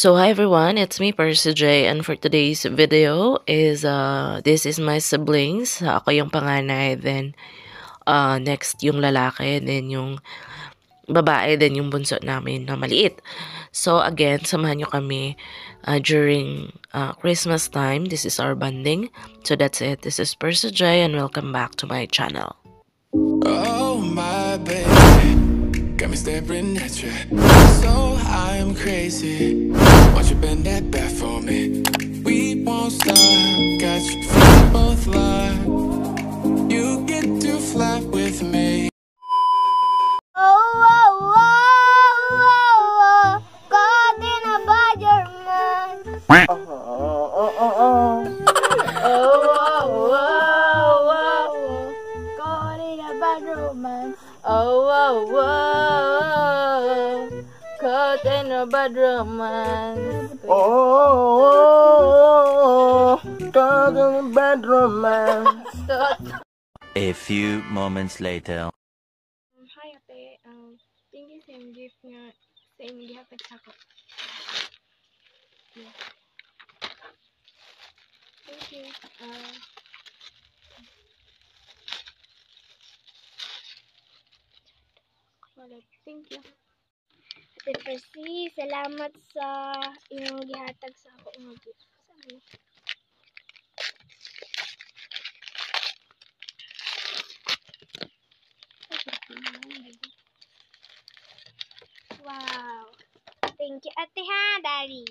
So hi everyone, it's me Percy J, and for today's video is this is my siblings. Ako yung panganay, then next yung lalaki, then yung babae, then yung bunso namin na maliit. So again, samahan nyo kami during Christmas time. This is our bonding. So that's it. This is Percy J and welcome back to my channel. Oh my baby, got me staring at you. So I'm crazy. Won't you bend that back for me? We won't stop. Got your feet both locked. You get to fly with me. Oh, oh, oh, oh, oh, caught in a badger man. Oh, oh, oh, oh. Oh, oh, oh, oh, caught in a badger man. Oh, oh, oh, caught in a badger man. Oh, oh, oh, caught in a bedroom man. A few moments later. Hi ate, thank you sa yung gift nga sa inyong gihatag sa ako. Yeah. Thank you. Thank you. Ate Percy, salamat sa inyong gihatag sa ako nga gift. Sabi. Wow. Thank you ate ha, Daddy.